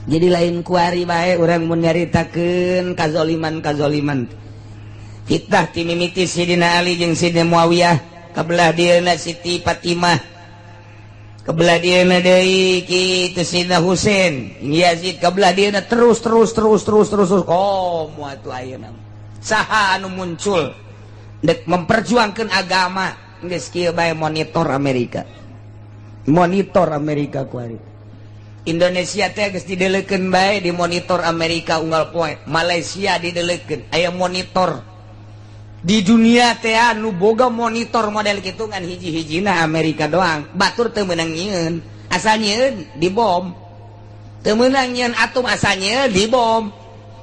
jadi lain kuari bae urang mun nyaritakeun kazoliman fitnah ti mimiti Sidina Ali jeung Sidina Muawiyah kabelah dieuna Siti Fatimah kabelah dieuna deui kitu Sidina Husain Yazid kabelah dieuna terus komo atuh ayeuna saha anu muncul dek memperjuangkeun agama geus kieu bae monitor Amerika kuari Indonesia teh geus didelekeun bae di monitor Amerika unggal poe Malaysia didelekeun aya monitor di dunia teh anu boga monitor model kitu ngan hiji-hijina Amerika doang batur teu meunang nyieun asal nyieun dibom teu meunang nyieun atom asal nyieun dibom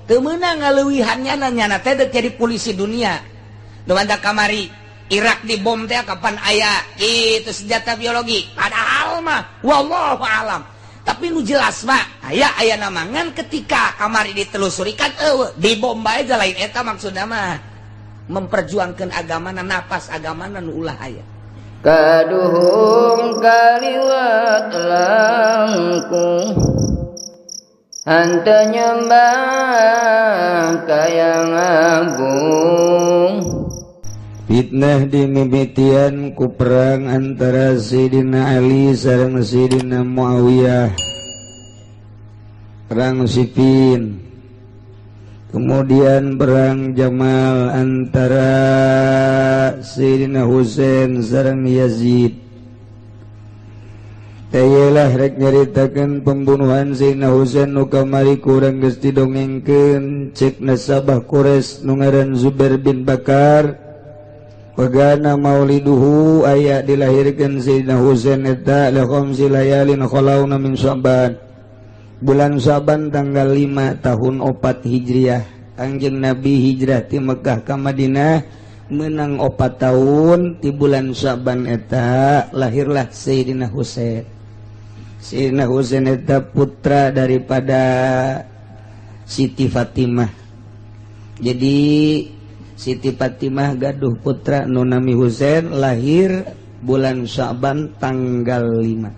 teu meunang ngaleuwihannya nyana teh dek jadi polisi dunia dumanda kamari Irak dibom teh kapan aya itu senjata biologi padahal mah wallahu alam tapi nu jelas mah aya namangan ketika kamari ditelusuri kan dibom bae lain eta maksudna mah memperjuangkan agamana napas agamana nu ulah aya kaduhung kaliwat langkung hante nyembah kayang agung fitnah dimimitian ku perang antara Sayyidina Ali sareng Sayyidina Muawiyah perang Siffin kemudian perang Jamal antara Sayyidina Husain sareng Yazid tayelah rek nyaritakeun pembunuhan Sayyidina Husain nu kamari kurang geus didongengkeun cek nasabah Quraisy nu ngaran Zubair bin Bakar Wagana mauliduhu aya dilahirkan Sayyidina Husain eta li khamsi layalin khalawna min Sya'ban bulan Sya'ban tanggal 5 tahun 4 Hijriah Kangjeng Nabi hijrah ti Mekkah ka Madinah menang 4 tahun di bulan Sya'ban eta lahirlah Sayyidina Husain. Sayyidina Husain eta putra daripada Siti Fatimah. Jadi Siti Fatimah gaduh putra nu nami Husain lahir bulan Sya'ban tanggal 5.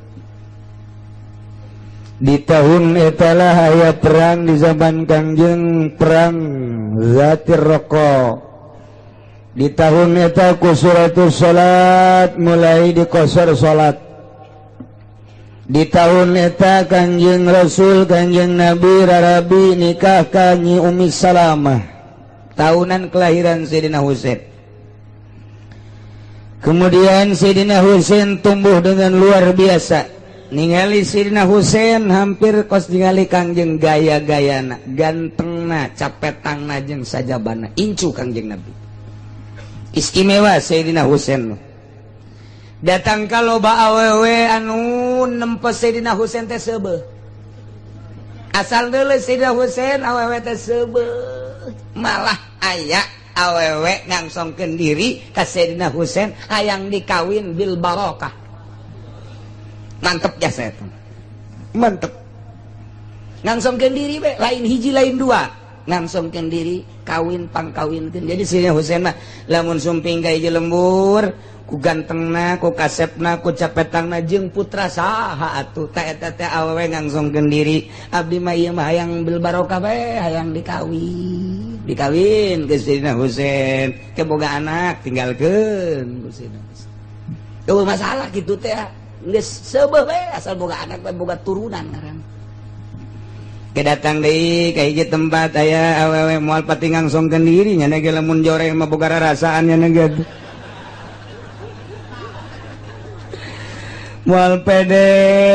Di tahun etalah aya perang di zaman Kangjeng perang Zatir Raqqa. Di tahun eta kusuratus salat mulai dikosor salat. Di tahun eta Kangjeng Rasul Kangjeng Nabi rarabi nikah ka Nyi Ummi Salamah. Tahunan kelahiran Sayyidina Husain. Kemudian Sayyidina Husain tumbuh dengan luar biasa. Ningali Sayyidina Husain hampir kos ningali Kangjeng gaya-gayana, gantengna, capetangna jeung sajabana, incu Kangjeng Nabi. Istimewa Sayyidina Husain. Datang ka loba awewe anu nempes Sayyidina Husain teh seubeuh. Asal deuleu Sayyidina Husain awewe teh seubeuh. Malah aya awewe ngangsongkeun diri ka Sayyidina Husain hayang dikawin bil barokah. Mantep jasa eta. Mantep. Ngangsongkeun diri be lain hiji lain dua. Ngangsongkeun diri kawin pangkawinkeun. Jadi Sayyidina Husain mah lamun sumping ka hiji lembur ku gantengna, ku kasepna, ku capetangna jeung putra saha atuh ta eta teh awewe ngangsongkeun diri. Abdi mah ieu mah hayang bil barokah bae, hayang dikawin ke Sayyidina Husain, ke boga anak tinggalkeun ku Sayyidina Husain. Eueuh masalah kitu teh geus seubeuh bae asal boga anak bae boga turunan ngaran. Kedatang deui ka hiji tempat aya awewe moal pati ngangsongkeun diri nya ge lamun joreng mah boga rarasaan nya ge. Moal pede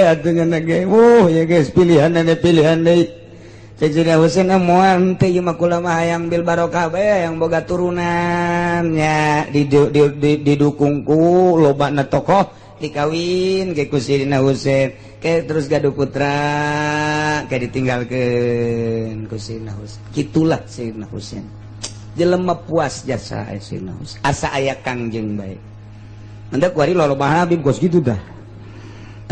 atuh nya ge. Ya geus pilihan deui. Sayyidina Husain moal teh ieu mah kula mah hayang bil barokah bae hayang boga turunan nya didukung ku lobana tokoh dikawin ke Sayyidina Husain ke terus gaduh putra ke ditinggalkeun ku Sayyidina Husain. Kitulah Sayyidina Husain. Jelema puas jasa Sayyidina Husain. Asa aya Kangjeng bae. Anda kuari loloba Habib kos kitu dah.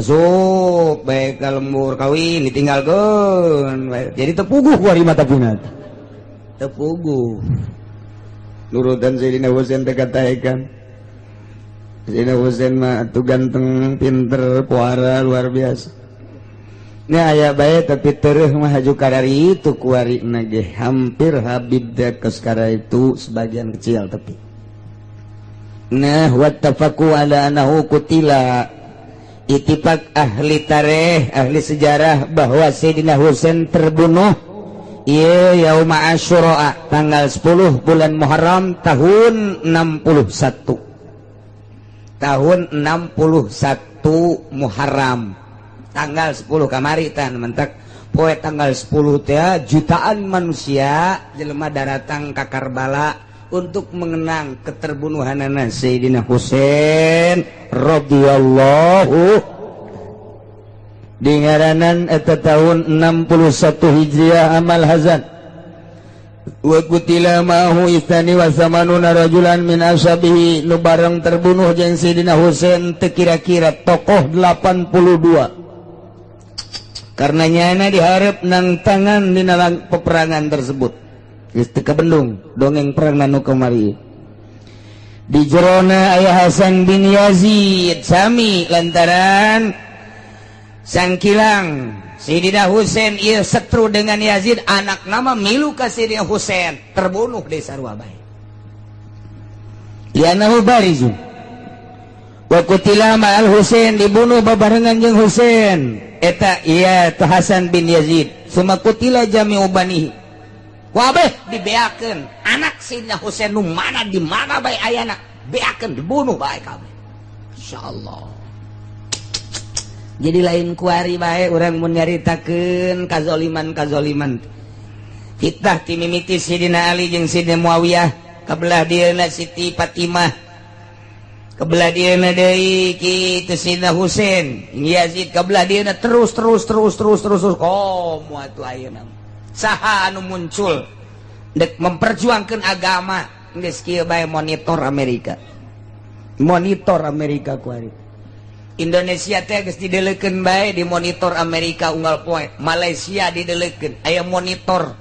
Sok baik lembur kawin ditinggalkeun jadi tepuguh kuari mata punat tepuguh nurutan Sayyidina Husain teh kataekan Sayyidina Husain mah atuh ganteng pinter puara luar biasa Nah aya bae tapi terus mah haju kadari itu kuari nage hampir habib dek keskara itu sebagian kecil tapi nah wattafaqu ala anahu kutila ittifaq ahli tarikh ahli sejarah bahwa Sayyidina Husain terbunuh iya yauma Asyura tanggal 10 bulan Muharram tahun 61 Muharram tanggal 10 kamari tan mentak poe tanggal 10 teh jutaan manusia jelema daratang ka Karbala untuk mengenang keterbunuhanana Sayyidina Husain radhiyallahu di ngaranan eta tahun 61 Hijriah amal hazan wa qutila ma'ahu istani wa samanuna rajulan min ashabihi nu bareng terbunuh jeung Sayyidina Husain teu kira-kira tokoh 82 karenanya diharap nang tangan di dalam peperangan tersebut geus teu kabendung dongeng perang nu kamari di jerona aya Hasan bin Yazid sami lantaran sangkilang Sayyidina Husain ieu setru dengan Yazid anak nama milu ka Sayyidina Husain terbunuh di sarua bae lianahu barizun wa qutila ma'al Husain dibunuh babarengan jeung Husain eta iya Hasan bin Yazid sumakutila jami'u banihi wabeh dibeakeun anak Sayyidina Husain nu mana di mana bae ayana beakeun dibunuh bae kabeh insyaallah jadi lain kuari bae urang mun nyaritakeun kazaliman fitnah ti mimiti Sayyidina Ali jeung Sayyidina Muawiyah kabelah dieuna Siti Fatimah kebelah dieuna deui kitu Sayyidina Husain Yazid kebelah dieuna terus komo atuh ayeuna saha anu muncul dek memperjuangkeun agama geus kieu bae monitor Amerika kuari Indonesia teh geus dideleukeun bae di monitor Amerika unggal poe Malaysia dideleukeun aya monitor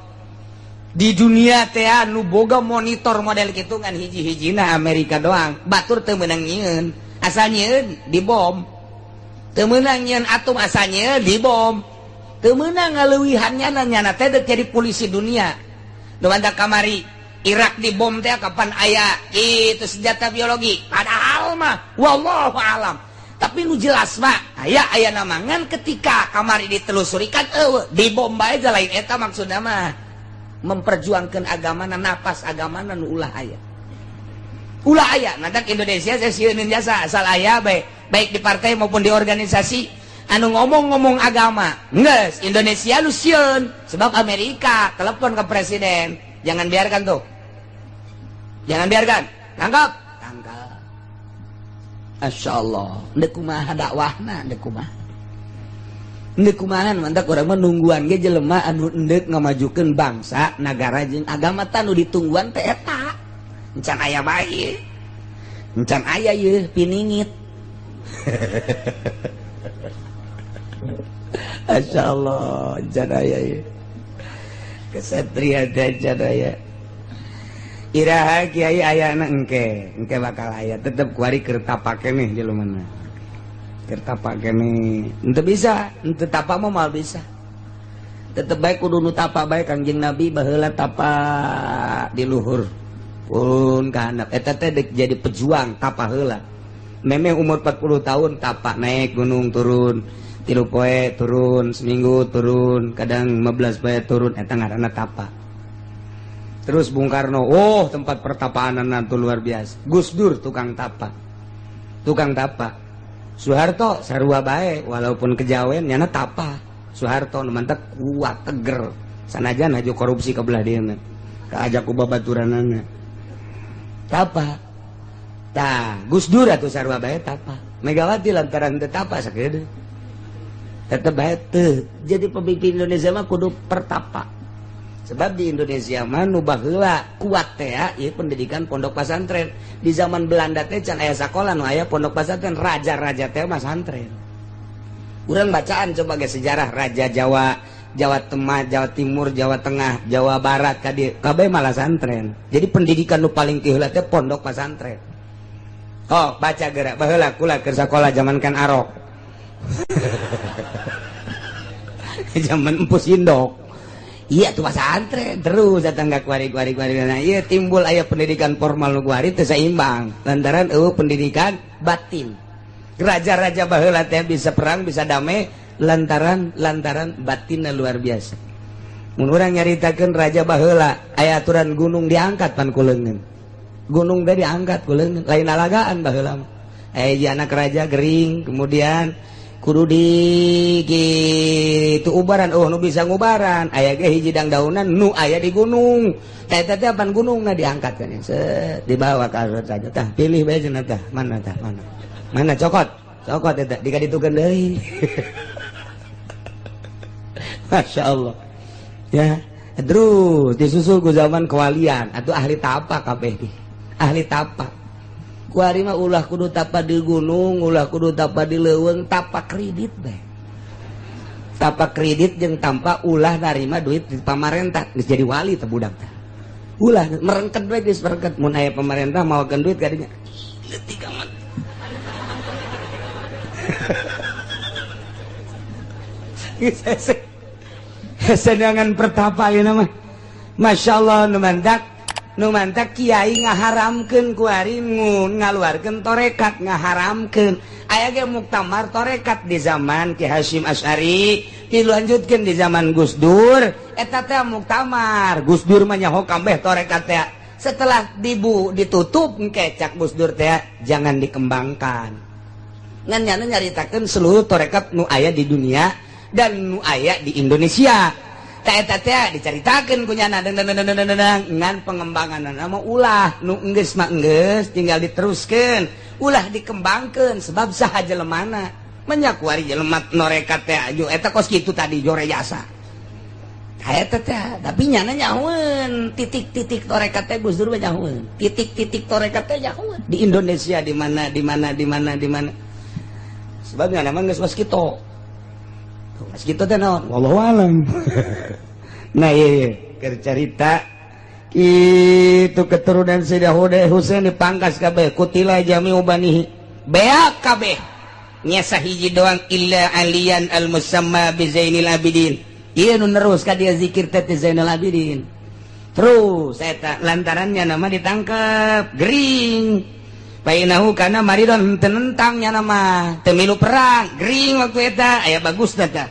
di dunia teh anu boga monitor model kitu ngan hiji-hijina Amerika doang batur teu meunang nyieun asal nyieun dibom teu meunang nyieun atom asal nyieun dibom teu meunang ngaleuwihannya nyana teh deuk jadi polisi dunia nu mantap kamari Irak dibom teh kapan aya kitu senjata biologi padahal mah wallahu alam tapi nu jelas mah aya namangan ketika kamari ditelusuri kan dibom bae lain eta maksudna mah memperjuangkan agamana napas agamana nu ulah aya nadak Indonesia saya sieun jasa asal aya baik di partai maupun di organisasi anu ngomong agama geus Indonesia lu sieun sebab Amerika telepon ke presiden jangan biarkan tangkap asyaallah deuk kumaha dakwahna deuk kumahan mantak orang menungguan ge jelema anu endek ngamajukeun bangsa negara jeung agama tanu ditungguan teh eta encan aya bae encan aya ye piningit masyaallah encan aya ye kesatria encan aya iraha kiai ayana engke bakal aya tetep kuari keur tapake nih jelemana kerta pakai nih ente bisa ente tapak mau mal bisa tetep baik kudu nu tapak baik Kangjeng Nabi baheula tapak di luhur pun ka handap eta teh jadi pejuang tapak heula memeh umur 40 tahun tapak naik gunung turun 3 poe turun seminggu turun kadang 15 poe turun eta ngaranna tapak terus Bung Karno tempat pertapaanana tuh luar biasa Gus Dur tukang tapak Soeharto sarua bae walaupun kejawen nyana tapa Soeharto nu mantep kuat teger sanajan haju korupsi ke belah dieu kaajak ku babaturanana tapa Gus Dur atuh sarua bae tapa Megawati lantaran teu tapa sakedeung tetep bae teu jadi pemimpin Indonesia mah kudu pertapa sebab di Indonesia mah nu baheula kuat teh ieu pendidikan pondok pesantren di zaman Belanda teh can aya sakola nu aya pondok pesantren raja-raja teh mah santren urang bacaan coba ge sejarah raja Jawa Timur Jawa Tengah Jawa Barat kabeh malah santren jadi pendidikan nu paling tiheula teh pondok pesantren baca geura baheula kula keur sakola zaman kan arok zaman empu sindok. Iya tuh pesantren terus datang ke kuari. Nah, iya timbul aya pendidikan formal nu kuari teu saimbang lantaran pendidikan batin. Raja-raja baheula teh bisa perang bisa damai lantaran batinna luar biasa. Mun urang nyaritakeun raja baheula aya aturan gunung diangkat pan ku leungeun. Gunung teh diangkat ku leungeun lain alagaan baheula mah. Aya anak raja gering kemudian kudu di gitu ubaran nu bisa ngubaran aya ge hiji daunan nu aya di gunung teh pan gunungna diangkat kan dibawa ka raja tah pilih bae cenah tah mana cokot eta digaditukeun deui Masya Allah ya terus disusul ku zaman kewalian atuh ahli tapak kabeh ahli tapak kuari mah ulah kudu tapa di gunung, ulah kudu tapa di leuweung, tapa kredit bae. Tapa kredit jeung tanpa ulah narima duit di pamarentah, geus jadi wali teh budak teh. Ulah merengket bae geus merengket mun aya pamarentah mawakeun duit ka dinya. Leutik amat. Kesenangan pertapa ieu mah. Masyaallah nu mantak kiai ngaharamkeun kuari ngaluarkeun torekat ngaharamkeun aya ge muktamar torekat di zaman Ki Hasyim Asy'ari dilanjutkeun di zaman Gus Dur eta teh muktamar Gus Dur mah nyaho kabeh torekat teh setelah ditutup engke cak Gus Dur teh jangan dikembangkan ngan nyaritakeun seluruh torekat nu aya di dunia dan nu aya di Indonesia eta teh dicaritakeun ku nyana ngan pengembangan nama ulah nu enggeus mah enggeus tinggal diteruskeun ulah dikembangkeun sebab saha jelemana menyak kuari jelema norekat teh aju eta kos kitu tadi jore jasa eta teh tapi nyana nyahoeun titik-titik torekat teh Gus Dur nyahoeun titik-titik torekat teh nyahoeun di Indonesia di mana sebab nyana mah geus mas kitu mas kitu teh naon wallahu alam. Nah iya keur carita kitu keturunan Sayyidah Husain dipangkas kabeh kutila jami'u banihi beak kabeh nya sahiji doang illa aliyan al musamma bi Zainil Abidin ieu nu nerus ka dia zikir teh Zainal Abidin terus eta lantarannya nama ditangkep gering painahu kana maridon tenentangnya nama teu milu perang gering waktu eta aya bagusna teh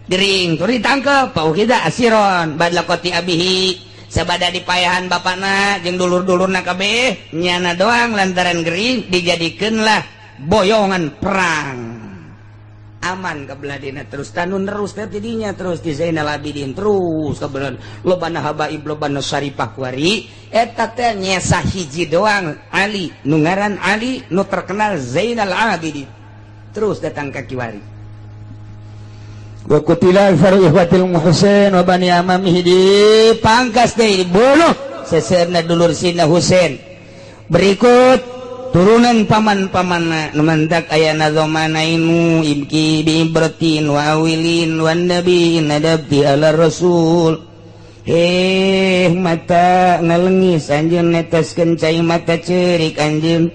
gering tur ditangkep pauhida asiron badlaqati abihi sabada dipayahan bapana jeung dulur-dulurna kabeh nyana doang lantaran gering dijadikeunlah boyongan perang aman kabeladina terus tanun terus teh tidinya terus di Zainal Abidin terus kabelan lobana habaib lobana syarifah kuari eta teh nyesa hiji doang Ali nu ngaran Ali nu terkenal Zainal Abidin terus datang ka kiwari wa qutila farihwatil Husain wa bani amamihi dipangkas deui dibunuh seseurna dulur Sina Husain berikut turunan paman-pamanna numantak ayana zamanainu ibki bi ibratin wa awilin wan nabiin nadabti ala rasul mata ngalengis anjeun neteskeun cai mata ceurik anjeun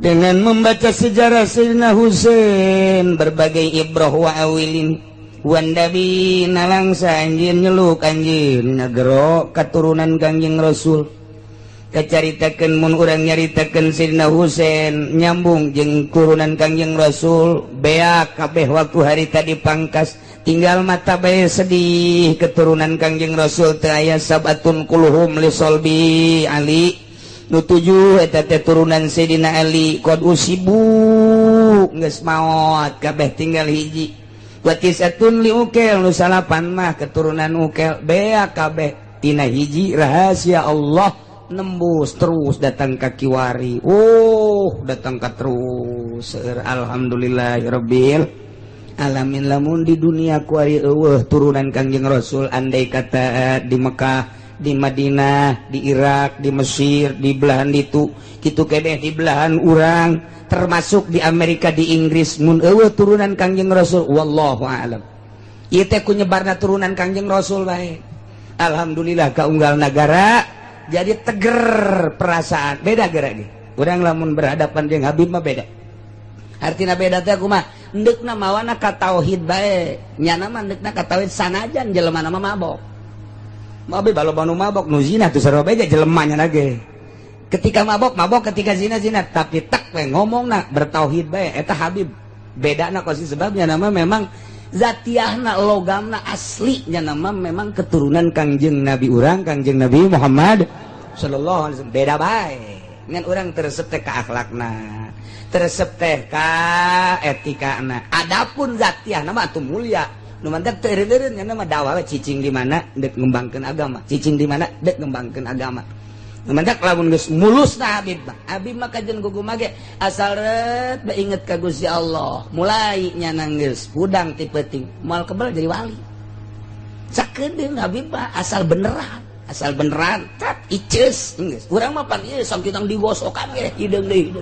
dengan membaca sejarah Sayyidina Husain berbagai ibrah wa awilin wan nabi nalangsa anjeun nyeluk anjeun nagero katurunan Kangjeng Rasul kacaritakeun mun urang nyaritakeun Sayyidina Husain nyambung jeung turunan Kangjeng Rasul beak kabeh waktu harita dipangkas tinggal mata bae sedih keturunan Kangjeng Rasul teu aya sabatun kuluhum li solbi Ali nu tujuh eta teh turunan Sayyidina Ali qad usibu geus maot kabeh tinggal hiji wa tisatun li ukel nu salapan mah keturunan ukel beak kabeh tina hiji rahasia Allah nembus terus datang ka kiwari datang ka terus alhamdulillahirabbil alamin lamun di dunia kuari eueuh turunan Kangjeng Rasul andai kata di Mekah di Madinah, di Irak, di Mesir, di belahan itu kitu kedeh di belahan urang termasuk di Amerika, di Inggris mun eueuh turunan Kangjeng Rasul wallahu a'lam ieu teh ku nyebarna turunan Kangjeng Rasul bae alhamdulillah ka unggal nagara jadi teger perasaan beda geura ge urang lamun berhadapan jeung Habib mah beda artina beda teh kumaha ndekna mawana ka tauhid bae nyana mah ndekna ka tauhid sanajan jelema nama mabok mabe baloba nu mabok nu zina tuh saroba aja jelemanya nage ketika mabok ketika zina tapi tak we ngomongna bertauhid bae eta Habib bedana kosi sebabnya nama memang zatiahna logamna aslinya nama memang keturunan Kangjeng Nabi urang Kangjeng Nabi Muhammad sallallahu alaihi wasallam beda bae ngan urang teresep teh ka akhlakna teresep teh ka etikana adapun zatiah nama atuh mulia nu mantep teu eureun nya nama dakwah cicing di mana dek ngembangkeun agama cicing di mana dek ngembangkeun agama nu mantep lamun geus mulusna Habib mah kajen gugum mage asal ret inget ka Gusti Allah mulai nya nanggeus budang ti peuting moal kebal jadi wali sakedeung Habib mah asal beneran tak iceus geus urang mah pan ieu sok kitang digosokan ge hideung deui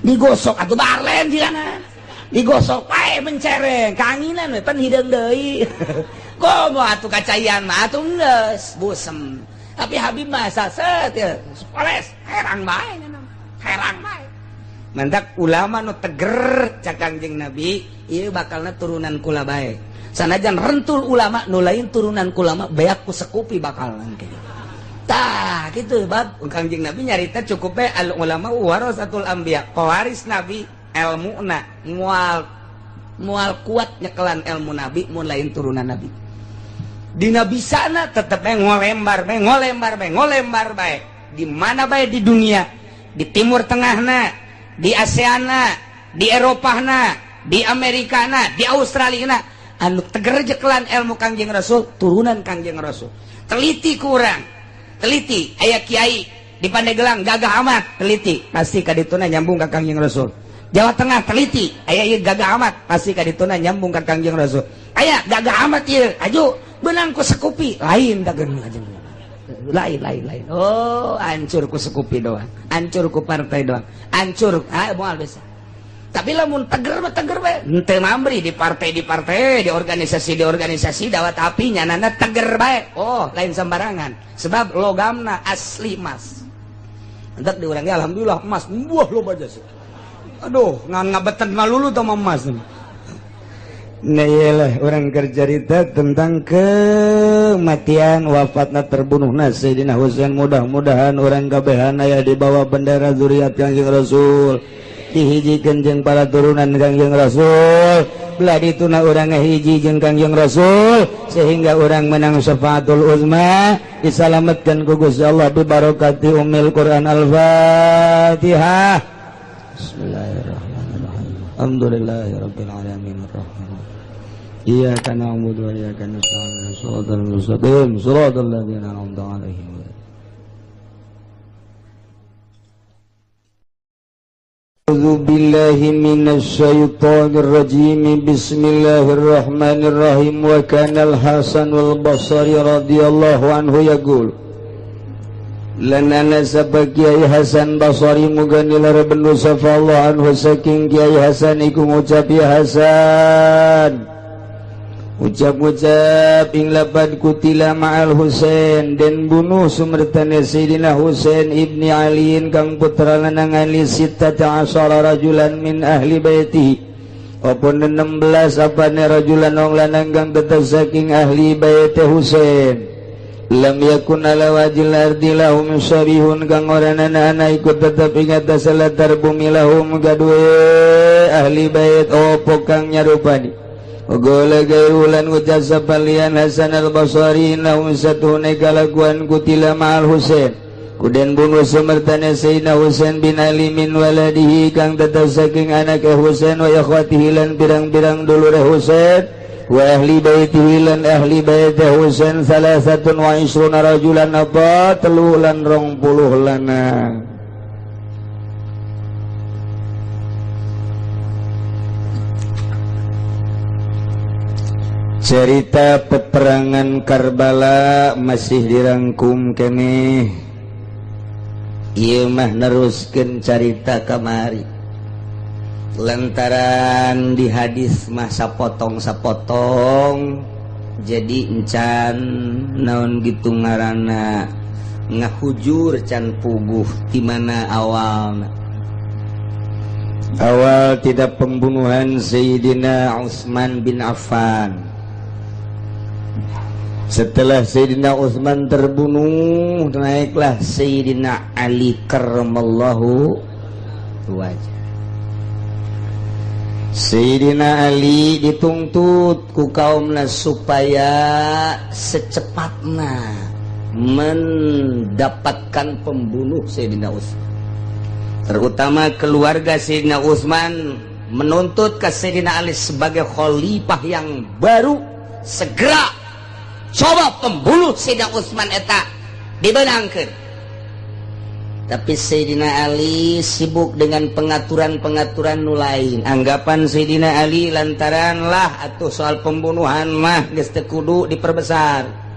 digosok atuh barlen jigana digosok pae mencereng kanginan we pan hideung deui komo atuh kacayan mah atuh geus busem tapi Habib mah saset ya poles herang bae mantak ulama nu teger cak Kangjeng Nabi ieu bakalna turunan kula bae sanajan rentul ulama nu lain turunan ulama beak ku sekupi bakalan kitu tah kitu bab Kangjeng Nabi nyarita cukup bae al ulama warasatul anbiya pewaris nabi ilmuna moal kuat nyekelan ilmu nabi mun lain turunan nabi dina bisana tetep bae ngolembar bae di mana bae di dunia di timur tengahna di ASEANna di Eropahna di Amerikana di Australiana anu teger jekelan ilmu Kangjeng Rasul turunan Kangjeng Rasul teliti kurang teliti aya kiai di Pandeglang gagah amat teliti pasti ka dituna nyambung ka Kangjeng Rasul Jawa Tengah teliti aya ieu gagah amat pasti ka dituna nyambung ka Kangjeng Rasul aya gagah amat ieu aju beunang ku sekupi lain dageun aja lain oh hancur ku sekupi doang hancur ku partai doang hancur moal bisa tapi lamun teger bae henteu mambri di partai di organisasi dawat api nyanana teger bae oh lain sembarangan sebab logamna asli emas entek di urang alhamdulillah emas buah loba jasa aduh ngabetan malulu teh emas nah iyalah orang kerjarita tentang kematian wafatna terbunuhna Sayyidina Husain mudah-mudahan orang kabehan aya di bawah bendera zuriat Kangjeng Rasul dihijikeun jeung para turunan Kangjeng Rasul belah dituna urang ngahiji jeung Kangjeng Rasul sehingga orang menang syafaatul uzma disalametkeun ku Gusti Allah bi barokati ummil Quran al-Fatihah bismillahirrahmanirrahim alhamdulillahirabbil alamin arrahman iyyaka na'budu wa iyyaka nasta'in shiratal mustaqim shiratal ladzina an'amta 'alaihim A'udzu billahi minasy syaithanir rajim. Bismillahirrahmanirrahim. Wa kana al-Hasanul Basri radhiyallahu anhu yaqul lana nasaba Kiai Hasan Basri muga nilar benu safallahu anhu saking Kiai Hasan iku ngucap ya Hasan ucap-ucap ing lapad kutila ma'al Husain dan bunuh sumertane Sayyidina Husain ibni Aliin kang putra lanang Ali sittata asyara rajulan min ahli baitihi opon 16 apane rajulan wong lanang kang tetep saking ahli bait Husain lam yakun ala wajil ardi lahum syarihun kang orana ana ikut tetep ing atas latar bumi lahum gadue ahli bait opo kang nyarupani Ogola gayulan ucap sapalian Hasan al-Basri naum satu negalaguan kutila ma'al Husain kuden bunuh sumertane Sayyidina Husain bin Ali min waladihi kang tetap saking anak Husain wa ikhwatihi lan pirang-pirang dulure Husain wa ahli baitihi lan ahli bait Husain 23 rajulan apa 20 lanang cerita peperangan Karbala masih dirangkum kene ieu mah neruskeun carita kamari lantaran di hadis mah sapotong jadi encan naon gitu ngaranna ngahujur can puguh di mana awalna awal tidak pembunuhan Sayyidina Utsman bin Affan. Setelah Sayyidina Utsman terbunuh, naiklah Sayyidina Ali karramallahu wajah. Sayyidina Ali dituntut ku kaumna supaya secepatnya mendapatkan pembunuh Sayyidina Utsman. Terutama keluarga Sayyidina Utsman menuntut ke Sayyidina Ali sebagai khalifah yang baru segera coba pembunuh Sayyidina Utsman eta dibenangkeun. Tapi Sayyidina Ali sibuk dengan pengaturan-pengaturan nu lain. Anggapan Sayyidina Ali lantaran lah atuh soal pembunuhan mah geus teu kudu diperbesar.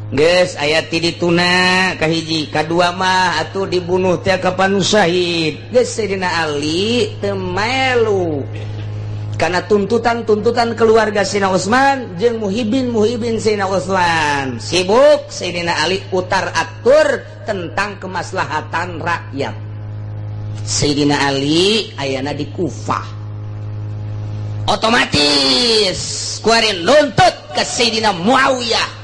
Geus aya ti dituna kahiji, kadua mah atuh dibunuh teh kapan syahid. Geus Sayyidina Ali teu melu. Karena tuntutan-tuntutan keluarga Sayyidina Utsman jeung muhibin Sayyidina Utsman. Sibuk Sayyidina Ali utar atur tentang kemaslahatan rakyat. Sayyidina Ali ayana di Kufah. Otomatis kuarin nuntut ke Sayyidina Muawiyah.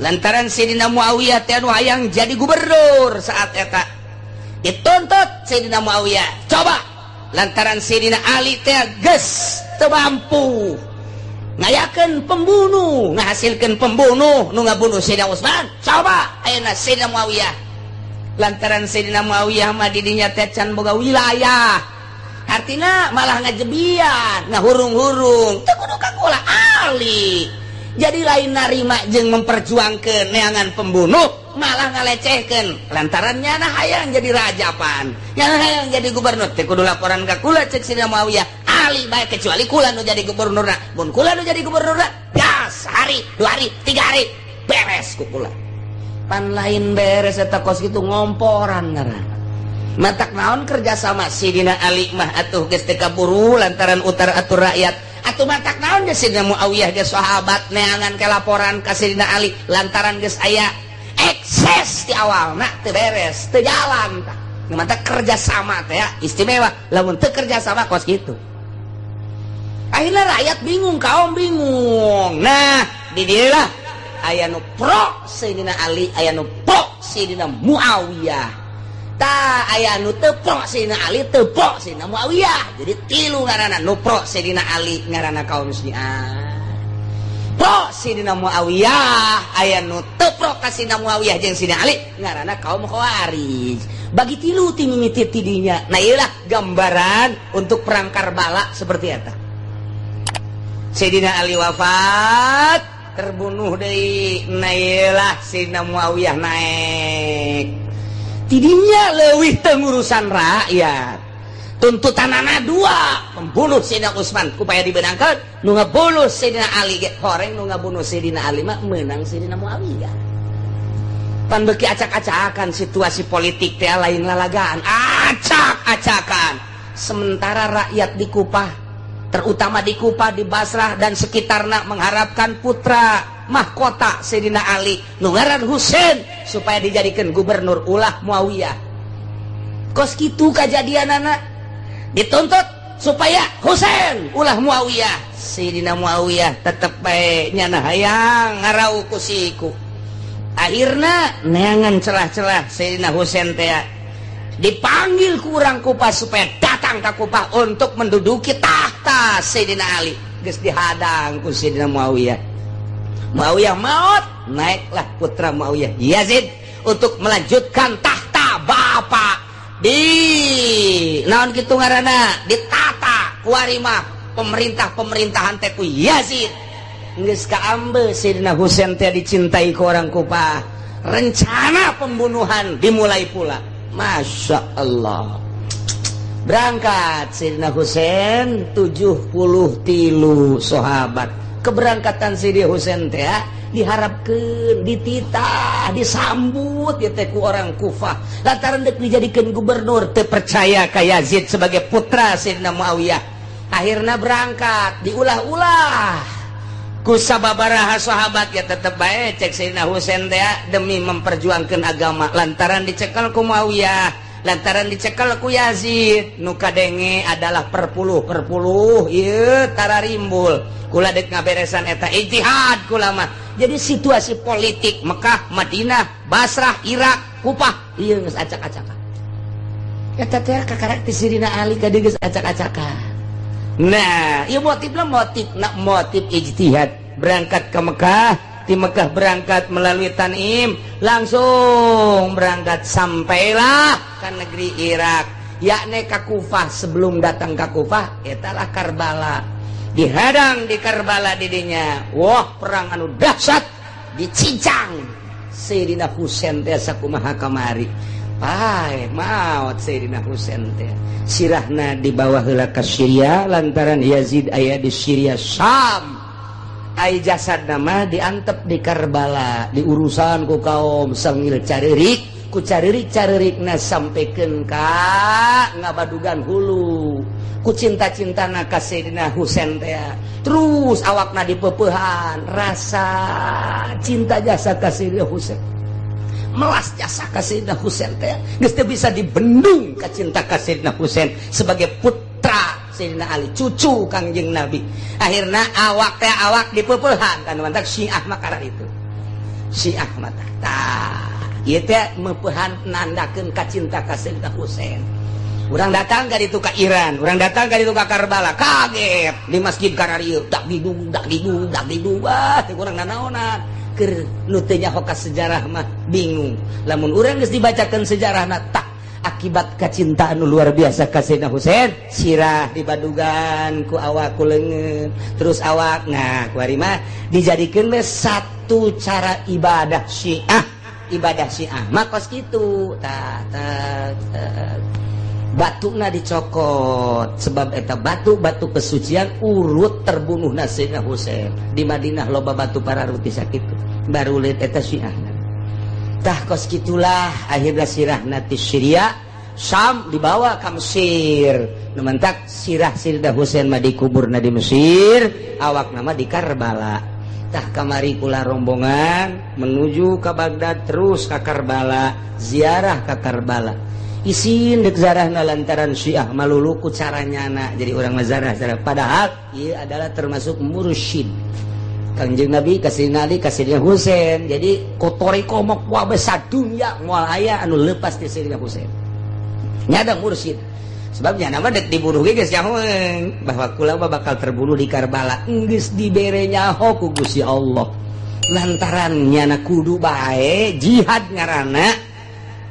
Lantaran Sayyidina Muawiyah teh anu hayang jadi gubernur saat eta. Dituntut Sayyidina Muawiyah, coba lantaran Sayyidina Ali teh geus teu mampu ngayakeun pembunuh, ngahasilkeun pembunuh nu ngabunuh Sayyidina Utsman. Coba ayeuna Sayyidina Muawiyah. Lantaran Sayyidina Muawiyah mah di dinya teh can boga wilayah. Artina malah ngajebian, ngahurung-hurung. Teu kudu kakulah Ali. Jadi lain narima jeung memperjuangkeun neangan pembunuh, malah ngalecehkeun. Lantaran nyana hayang jadi raja pan. Nyana hayang jadi gubernur. Teu kudu laporan ka kula cek Sayyidina Muawiyah. Ali bae kecuali kula nu jadi gubernurna. Mun kula nu jadi gubernurna, ya sehari, 2 hari, 3 hari beres ku kula. Pan lain beres eta kos kitu ngomporan ngaranna. Matak naon kerjasama Sayyidina Ali mah atuh geus teu kaburu lantaran utar atur rakyat. Atuh matak naon geus Sayyidina Muawiyah geus sahabat neangan ke laporan ka Sayyidina Ali lantaran geus aya ekses di awalna teu beres, teu jalan tah. Matak kerjasama teh ya istimewa, lamun teu kerjasama kos kitu. Akhirnya rakyat bingung, kaum bingung. Nah, di dieu lah aya nu pro Sayyidina Ali, aya nu pro Sayyidina Muawiyah. Ta aya nu teu pro Sayyidina Ali, teu pro Sayyidina Muawiyah. Jadi tilu ngaranna, nu pro Sayyidina Ali ngaranna kaum Syiah. Pro Sayyidina Muawiyah, aya nu teu pro ka Sayyidina Muawiyah jeung Sayyidina Ali ngaranna kaum Khawarij. Bagi tilu ti mimiti tidinya. Nah, ieulah gambaran untuk perang Karbala seperti eta. Sayyidina Ali wafat, terbunuh deui. Nah, ieulah Sayyidina Muawiyah naik. Tidinya leuwih teu ngurusan rakyat. Tuntutanana 2, pembunuh Sayyidina Utsman kupaya dibenangkeun, nu ngabunuh Sayyidina Ali ge horeng nu ngabunuh Sayyidina Ali mah meunang Sayyidina Muawiyah. Pan beuki acak-acakan situasi politik teh lain lalagaan, acak-acakan. Sementara rakyat di Kufah, terutama di Kufah, di Basrah dan sekitarna mengharapkan putra mahkota Sayyidina Ali nu ngaran Husain supaya dijadikan gubernur ulah Muawiyah. Kos kitu kajadianana dituntut supaya Husain ulah Muawiyah. Sayyidina Muawiyah tetep bae nyana hayang ngarau ku siku. Akhirna neangan celah-celah Sayyidina Husain teh dipanggil ku urang Kufah supaya datang ke Kufah untuk menduduki tahta Sayyidina Ali. Geus dihadang ku Sayyidina Muawiyah. Muawiyah maut, naiklah putra Muawiyah Yazid untuk melanjutkan tahta bapak. Di naon kitu ngaranna, ditata kuarimah pemerintah-pemerintahan teh ku Yazid. Geus kaambe Sayyidina Husain teh dicintai ku orang Kufah. Rencana pembunuhan dimulai pula. Masya Allah. Berangkat Sayyidina Husain 73 sahabat. Keberangkatan Sayyidina Husain teh diharapkeun, dititah, disambut ya teh ku orang Kufah. Lantaran deuk dijadikeun gubernur, teu percaya ka Yazid sebagai putra Sayyidina Muawiyah. Akhirna berangkat, diulah-ulah ku sababaraha sahabat ya tetep bae cek Sayyidina Husain teh demi memperjuangkeun agama lantaran dicekel ku Muawiyah. lantaran dicekel ku Yazid nu kadenge adalah perpuluh ieu tara rimbul kula dek ngaberesan eta ijtihad kula mah. Jadi situasi politik Mekah, Madinah, Basrah, Irak, Kufah ieu geus acak-acakan. Eta teh kakarak ti Sidina Ali kade geus acak-acakan. Nah, ieu motif ijtihad berangkat ke Mekah, di Mekah berangkat melalui Tanim, langsung berangkat sampailah ke negeri Irak, yakni ke Kufah. Sebelum datang ke Kufah, italah Karbala. Dihadang di Karbala didinya, wah perang anu dahsyat, dicincang Sayyidina Husain teh sakumaha kamari. Pai maut Sayyidina Husain teh. Sirahna dibawa heula ka Syria lantaran Yazid aya di Syria Syam. Ai jasadna mah diantep di Karbala, diurusan ku kaum sengil caririk, ku caririk-caririkna sampekeun ka ngabadugan hulu. Ku cinta-cintana ka Sayyidina Husain teh. Terus awakna dipeupehan rasa cinta jasa ka Sayyidina Husain. Melas jasa ka Sayyidina Husain teh geus teu bisa dibendung ka cinta ka Sayyidina Husain sebagai putra Sayyidina Ali, cucu Kangjeng Nabi. Akhirna awak dipeupeulhan kan mantak Syiah makaran itu. Syiah mah tah. Ieu teh meupehan nandakeun ka cinta ka Sayyidina Husain. Urang datang ka ditu ka Iran, urang datang ka ditu ka Karbala, kaget di Masjid Kararieu, dak didung, wah teh urang nanaonan. Keur nu teu nyaho ka sejarah mah bingung. Lamun urang geus dibacakeun sejarahna tak akibat kacintaan nu luar biasa ka Sayyidina Husain, sirah dibadugan ku awak ku leungeun. Terus awak kuari mah dijadikeun we satu cara ibadah Syiah. Ibadah Syiah mah kos kitu. Batuna dicokot sebab eta batu kesucian urut terbunuhna Sayyidina Husain. Di Madinah loba batu pararuti sakitu baru lihat eta Syiah. Tah kos kitulah akhirnya sirahna ti Syria Syam dibawa ka Mesir. Numantak sirah Sayyidina Husain mah dikuburna di Mesir, awak nama di Karbala. Tah kamari kula rombongan menuju ke Baghdad terus ke Karbala, ziarah ke Karbala. Isin dek zarahna lantaran Syiah malulu ku caranya jadi orang mazarah. Padahal ia adalah termasuk mursyid Kangjeng Nabi kasih Ali kasih Husain. Jadi kotori komok wabe sadunya moal aya anu lepas di Sayyidina Husain. Nyada mursyid. Sebabnya nama dek dibunuh ge geus nyahoeun bahwa kula bakal terbunuh di Karbala. Geus dibere nyaho ku Gusti Allah. Lantaran nyana kudu bae jihad ngaranna.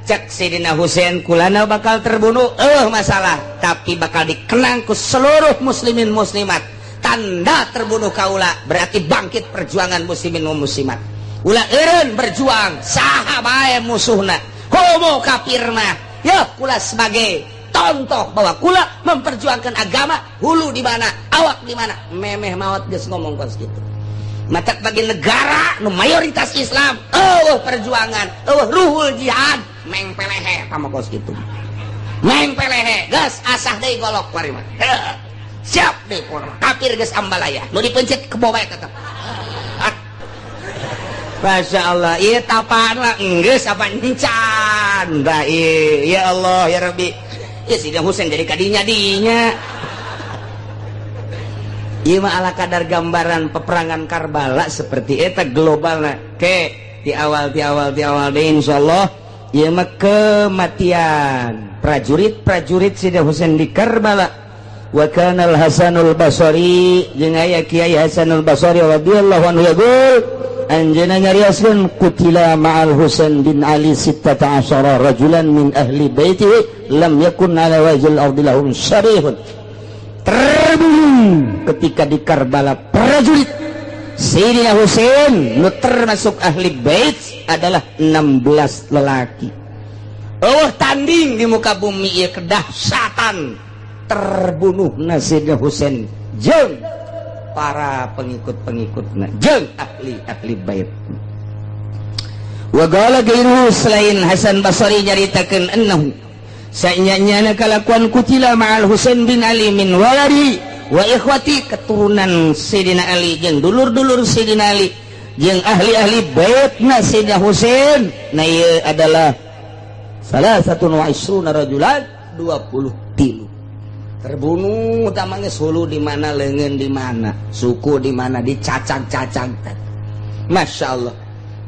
Cek Sayyidina Husain kulana bakal terbunuh masalah tapi bakal dikenang ku seluruh muslimin muslimat. Tanda terbunuh kaula berarti bangkit perjuangan muslimin muslimat. Ulah eureun berjuang saha bae musuhna homo kafir mah ya kula sebagai contoh bahwa kula memperjuangkan agama. Hulu di mana awak di mana memeh maot geus ngomong kos kitu. Matak bagi negara nu mayoritas Islam perjuangan ruhul jihad meng pelehe pama kos kitu. Meng pelehe geus asah deui golok kuari mah. Siap deui kumaha kafir geus ambalaya nu dipencet ke bawah tetep. Masya Allah ieu tapaan mah geus apa encan da ieu ya Allah ya Rabbi. Ya Sayyidina Husain jadi kadinya dinya. Ieu mah ala kadar gambaran peperangan Karbala seperti eta globalna. Ke di awal deui insyaallah ieu mah kematian prajurit Sayyidina Husain di Karbala. Wa kana al-Hasanul Basri jeung aya Kiai Hasanul Basri radhiyallahu anhu yaqul anjeunna nyarioskeun qutila ma'al Husain bin Ali 16 rajulan min ahli baitihi lam yakun ala wajhil ardi lahum syarihun. Terbunuh ketika di Karbala prajurit Sayyidina Husain nu termasuk ahli bait adalah 16 lelaki. Tanding di muka bumi ieu kedahsyatan terbunuhna Sayyidina Husain jeung para pengikut-pengikutna jeung ahli bait. Wa qala ghairuhu selain Hasan Basri nyaritakeun annahu sanyanya kalakuan kutila ma'al Husain bin Ali min waladi wa ikhwati keturunan Sayyidina Ali jeung dulur-dulur Sayyidina Ali jeung ahli-ahli baitna Sayyidina Husain. Nah ieu adalah salah satu nu'isruna rajulan 23 terbunuh utamanya sulu di mana lengan di mana suku di mana dicacang-cacang. Masya Allah.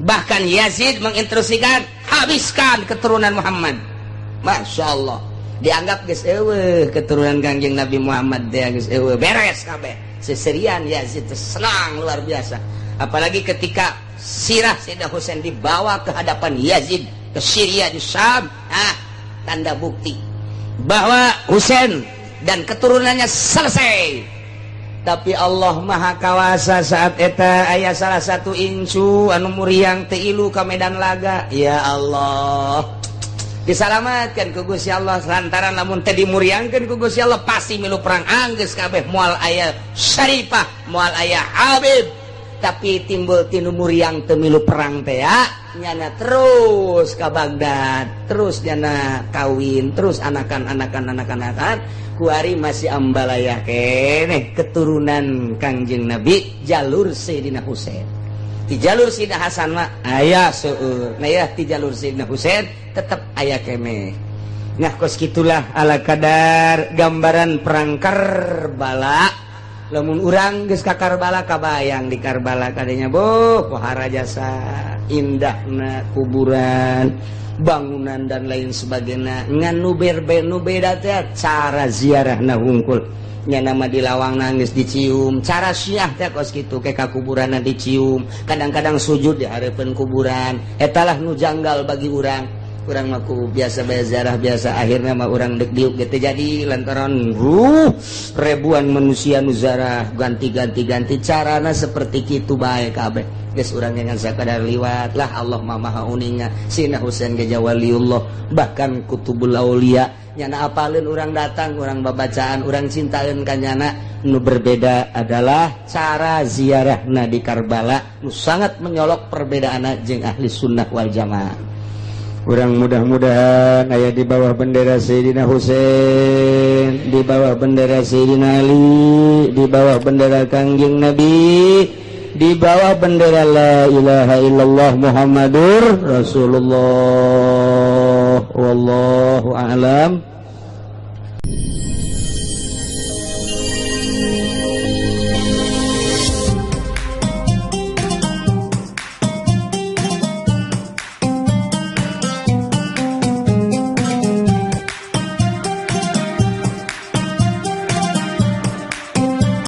Bahkan Yazid menginstruksikan habiskan keturunan Muhammad. Masya Allah. Dianggap geus eueuh keturunan Kangjeng Nabi Muhammad teh geus eueuh beres kabeh. Seserian Yazid senang luar biasa. Apalagi ketika sirah Sayyidina Husain dibawa ke hadapan Yazid ke Syria di Syam, tanda bukti bahwa Husain dan keturunannya selesai. Tapi Allah Maha Kawasa saat eta aya salah satu incu anu muriang teu ilu ka medan laga. Ya Allah, disalamatkan ku Gusti Allah lantaran lamun teu dimuriangkeun ku Gusti Allah pasti milu perang anggeus kabeh moal aya Syarifah moal aya Habib. Tapi timbul tinu muriang teu milu perang teh nyana terus ka Baghdad, terus nyana kawin, terus anakan kuari masih ambalayah keneh keturunan Kangjeng Nabi jalur Sayyidina Husain. Di jalur Sayyidina Hasan mah aya seueur. Nah ya di jalur Sayyidina Husain tetep aya keneh. Nah kos kitulah ala kadar gambaran perang Karbala. Lamun urang geus ka Karbala kabayang di Karbala kadenya pohara jasa indahna kuburan bangunan dan lain sebagainya ngan nu beda teh cara ziarahna hungkul nya nama di lawang nangis dicium cara syiah teh kos kitu ke ka kuburanna dicium kadang-kadang sujud di hareupeun kuburan etalah nu janggal bagi urang mah biasa ziarah biasa akhirnya mah urang dek diuk gitu jadi lantaran ribuan manusia nu ziarah ganti carana seperti kitu bae kabeh geus urang dengan sakadar liwat lah Allah maha uninga Sayyidina Husain ge waliullah bahkan kutubul aulia nyana apaleun urang datang urang babacaan urang cintaeun ka nyana nu berbeda adalah cara ziarahna di Karbala nu sangat menyolok perbedaanna jeung ahli sunnah wal jamaah. Kurang mudah-mudahan ayat di bawah bendera Sayyidina Husain, di bawah bendera Sayyidina Ali, di bawah bendera Kangjeng Nabi, di bawah bendera la ilaha illallah Muhammadur Rasulullah. Wallahu a'lam.